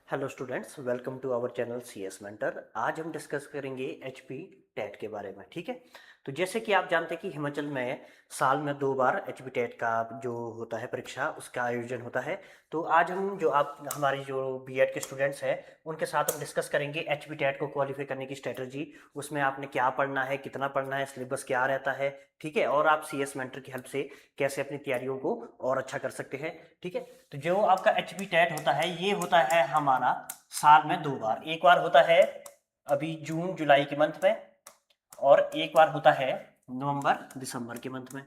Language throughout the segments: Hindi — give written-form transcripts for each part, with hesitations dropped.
Hello students, welcome to our channel C S mentor. आज हम डिस्कस करेंगे एच पी टेट के बारे में। ठीक है, तो जैसे कि आप जानते हैं कि हिमाचल में साल में 2 बार एच पी टेट का जो होता है परीक्षा, उसका आयोजन होता है। तो आज हम जो आप हमारे जो बी एड के स्टूडेंट्स हैं उनके साथ हम डिस्कस करेंगे एच पी टेट को क्वालिफाई करने की स्ट्रेटजी। उसमें आपने क्या पढ़ना है, कितना पढ़ना है, सिलेबस क्या रहता है, ठीक है, और आप सी एस मेंटर की हेल्प से कैसे अपनी तैयारियों को और अच्छा कर सकते हैं। ठीक है, तो जो आपका एच पी टेट होता है ये होता है हमारा साल में 2 बार। एक बार होता है अभी जून जुलाई के मंथ में, और एक बार होता है नवंबर दिसंबर के मंथ में।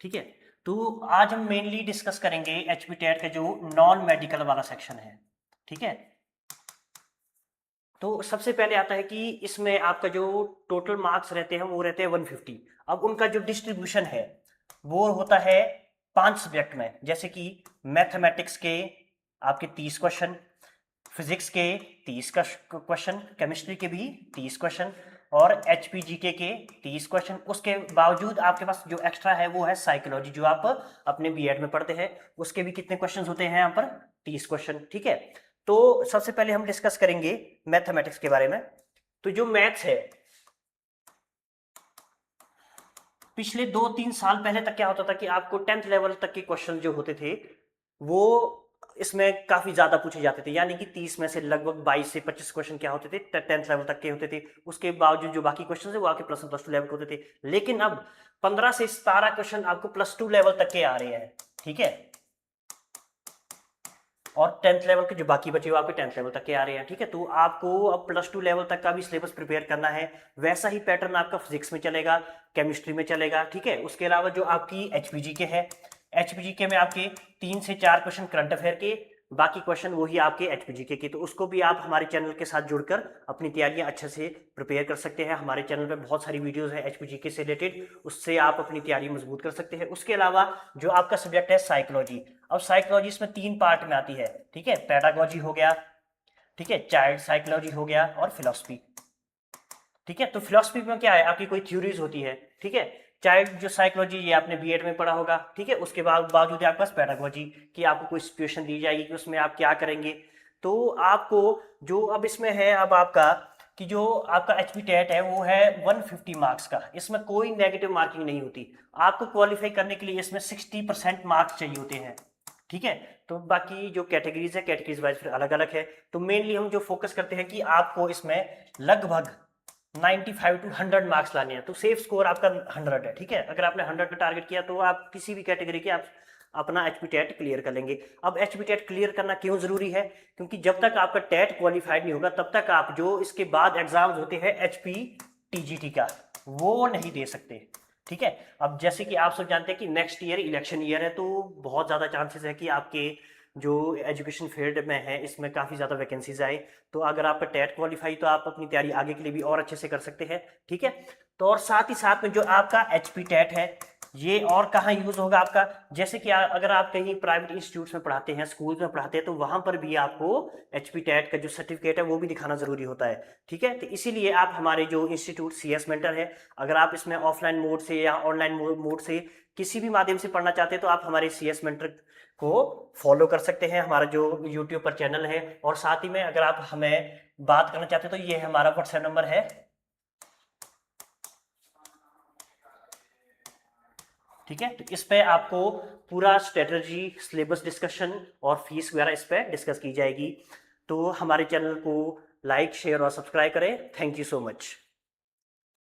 ठीक है, तो आज हम मेनली डिस्कस करेंगे एचपी टेट का जो नॉन मेडिकल वाला सेक्शन है। ठीक है, तो सबसे पहले आता है कि इसमें आपका जो टोटल मार्क्स रहते हैं वो रहते हैं 150। अब उनका जो डिस्ट्रीब्यूशन है वो होता है 5 सब्जेक्ट में, जैसे कि मैथमेटिक्स के आपके 30 क्वेश्चन, फिजिक्स के 30 क्वेश्चन, केमिस्ट्री के भी 30 क्वेश्चन, और एचपीजीके के 30 क्वेश्चन। उसके बावजूद आपके पास जो एक्स्ट्रा है वो है साइकोलॉजी, जो आप अपने बीएड में पढ़ते हैं। उसके भी कितने क्वेश्चन होते हैं यहाँ पर? 30 क्वेश्चन। ठीक है, तो सबसे पहले हम डिस्कस करेंगे मैथमेटिक्स के बारे में। तो जो मैथ्स है, पिछले 2-3 साल पहले तक क्या होता था कि आपको 10th लेवल तक के क्वेश्चन जो होते थे वो इसमें काफी ज्यादा पूछे जाते थे, यानी कि 30 में से लगभग 22 से 25 क्वेश्चन क्या होते थे, 10th लेवल तक के होते थे। उसके बावजूद जो बाकी क्वेश्चन है वो आपके +1 +2 लेवल के होते थे। लेकिन अब 15 से 17 क्वेश्चन आपको +2 लेवल तक के आ रहे हैं। ठीक है, और 10th लेवल के जो बाकी बचे वो आपके 10th लेवल तक के आ रहे हैं। ठीक है, तो आपको अब +2 लेवल तक का भी सिलेबस प्रिपेयर करना है। वैसा ही पैटर्न आपका फिजिक्स में चलेगा, केमिस्ट्री में चलेगा। ठीक है, उसके अलावा जो आपकी एचपीजी के है, एचपीजी के में आपके 3 से 4 क्वेश्चन करंट अफेयर के, बाकी क्वेश्चन वही आपके एचपीजी के। तो उसको भी आप हमारे चैनल के साथ जुड़कर अपनी तैयारियां अच्छे से प्रिपेयर कर सकते हैं। हमारे चैनल पे बहुत सारी वीडियोस है एचपीजी के से रिलेटेड, उससे आप अपनी तैयारी मजबूत कर सकते हैं। उसके अलावा जो आपका सब्जेक्ट है साइकोलॉजी, अब साइकोलॉजी इसमें 3 पार्ट में आती है। ठीक है, पैडागोजी हो गया, ठीक है, चाइल्ड साइकोलॉजी हो गया, और फिलोसफी। ठीक है, तो फिलोसफी में क्या है, आपकी कोई थ्योरीज होती है। ठीक है, चाइल्ड जो साइकोलॉजी ये आपने बीएड में पढ़ा होगा। ठीक है, उसके बाद बावजूद आपके पास पैडागोजी कि आपको कोई सिचुएशन दी जाएगी कि उसमें आप क्या करेंगे। तो आपको जो अब इसमें है अब आपका कि जो आपका एचपी टेट है वो है 150 मार्क्स का। इसमें कोई नेगेटिव मार्किंग नहीं होती। आपको क्वालिफाई करने के लिए इसमें 60% मार्क्स चाहिए होते हैं। ठीक है, तो बाकी जो कैटेगरीज है कैटेगरीज वाइज फिर अलग अलग है। तो मेनली हम जो फोकस करते हैं कि आपको इसमें लगभग 95 टू 100 मार्क्स लाने हैं। तो सेफ स्कोर आपका 100 है। ठीक है, अगर आपने 100 का टारगेट किया तो आप किसी भी कैटेगरी के आप अपना एचपी टेट क्लियर कर लेंगे। अब एचपी टेट क्लियर करना क्यों जरूरी है? क्योंकि जब तक आपका टेट क्वालिफाइड नहीं होगा तब तक आप जो इसके बाद एग्जाम्स होते हैं एचपी टीजीटी का वो नहीं दे सकते। ठीक है, अब जैसे कि आप सब जानते हैं कि नेक्स्ट ईयर इलेक्शन ईयर है, तो बहुत ज़्यादा चांसेस है कि आपके जो एजुकेशन फील्ड में है इसमें काफ़ी ज़्यादा वैकेंसीज आए। तो अगर आपका टेट क्वालिफाई तो आप अपनी तैयारी आगे के लिए भी और अच्छे से कर सकते हैं। ठीक है, तो और साथ ही साथ में जो आपका एचपी टेट है ये और कहाँ यूज होगा आपका, जैसे कि अगर आप कहीं प्राइवेट इंस्टीट्यूट्स में पढ़ाते हैं, स्कूल में पढ़ाते हैं, तो वहां पर भी आपको एचपी टेट का जो सर्टिफिकेट है वो भी दिखाना जरूरी होता है। ठीक है, तो इसीलिए आप हमारे जो इंस्टीट्यूट सी एस मेंटर है, अगर आप इसमें ऑफलाइन मोड से या ऑनलाइन मोड से किसी भी माध्यम से पढ़ना चाहते हैं तो आप हमारे सी एस मेंटर को फॉलो कर सकते हैं, हमारा जो यूट्यूब पर चैनल है। और साथ ही में अगर आप हमें बात करना चाहते हैं तो ये हमारा व्हाट्सएप नंबर है। ठीक है, तो इस पे आपको पूरा स्ट्रेटजी, सिलेबस डिस्कशन और फीस वगैरह इस पे डिस्कस की जाएगी। तो हमारे चैनल को लाइक, शेयर और सब्सक्राइब करें। Thank you so much.